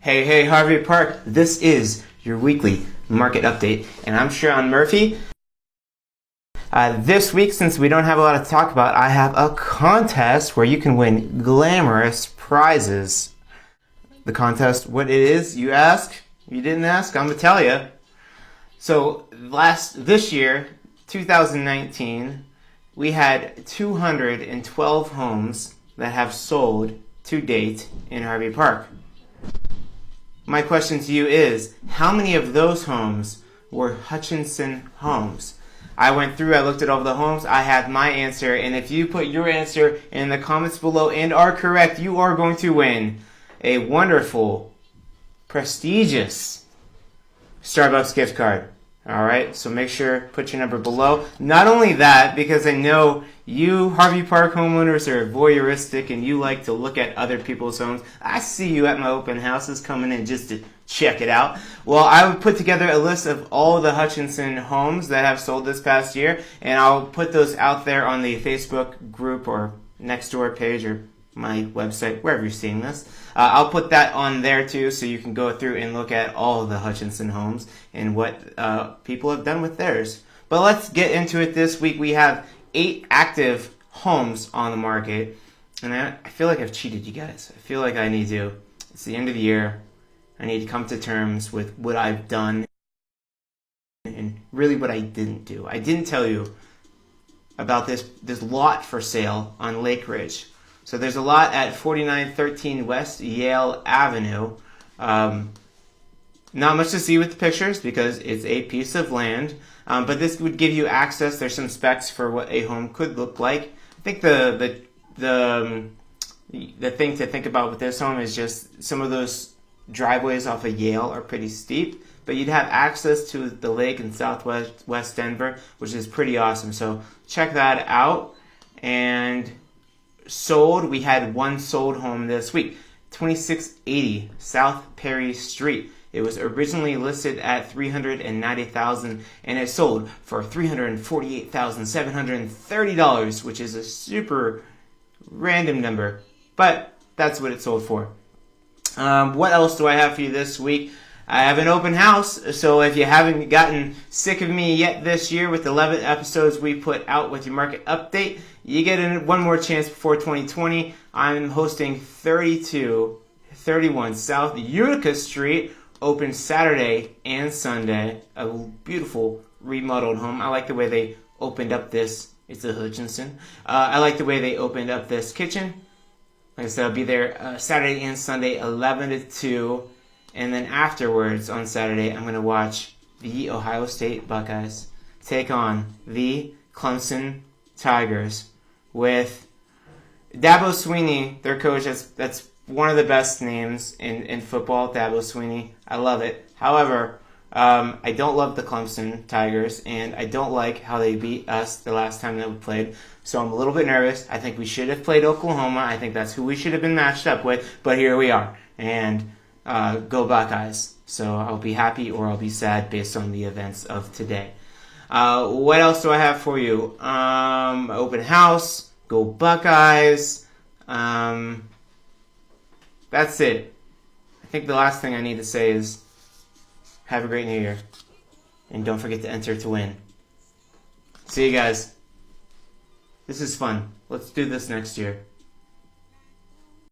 Hey Harvey Park, this is your weekly market update, and I'm Sean Murphy. This week, since we don't have a lot to talk about, I have a contest where you can win glamorous prizes. The contest, what it is, you ask? You didn't ask? I'm gonna tell you. So this year, 2019, we had 212 homes that have sold to date in Harvey Park. My question to you is, how many of those homes were Hutchinson Homes? I went through, I looked at all the homes, I have my answer, and if you put your answer in the comments below and are correct, you are going to win a wonderful, prestigious Starbucks gift card. Alright, so make sure, put your number below. Not only that, because I know you Harvey Park homeowners are voyeuristic and you like to look at other people's homes. I see you at my open houses coming in just to check it out. Well, I would put together a list of all the Hutchinson homes that have sold this past year, and I'll put those out there on the Facebook group or Nextdoor page or my website, wherever you're seeing this. I'll put that on there too, so you can go through and look at all of the Hutchinson homes and what people have done with theirs. But let's get into it this week. We have 8 active homes on the market, and I feel like I've cheated you guys. I feel like I need to. It's the end of the year. I need to come to terms with what I've done and really what I didn't do. I didn't tell you about this lot for sale on Lake Ridge. So there's a lot at 4913 West Yale Avenue. Not much to see with the pictures because it's a piece of land, but this would give you access. There's some specs for what a home could look like. I think the thing to think about with this home is just some of those driveways off of Yale are pretty steep, but you'd have access to the lake in West Denver, which is pretty awesome. So check that out. And sold, we had one sold home this week, 2680 South Perry Street. It was originally listed at $390,000 and it sold for $348,730, which is a super random number, but that's what it sold for. What else do I have for you this week? I have an open house, so if you haven't gotten sick of me yet this year with 11 episodes we put out with your market update, you get one more chance before 2020. I'm hosting 3231 South Utica Street, open Saturday and Sunday. A beautiful remodeled home. I like the way they opened up this. It's a Hutchinson. I like the way they opened up this kitchen. Like I said, I'll be there Saturday and Sunday, 11 to 2. And then afterwards, on Saturday, I'm going to watch the Ohio State Buckeyes take on the Clemson Tigers with Dabo Swinney, their coach. That's one of the best names in football, Dabo Swinney. I love it. However, I don't love the Clemson Tigers, and I don't like how they beat us the last time that we played. So I'm a little bit nervous. I think we should have played Oklahoma. I think that's who we should have been matched up with. But here we are. And go Buckeyes. So I'll be happy or I'll be sad based on the events of today. What else do I have for you? Open house. Go Buckeyes. That's it. I think the last thing I need to say is have a great New Year. And don't forget to enter to win. See you guys. This is fun. Let's do this next year.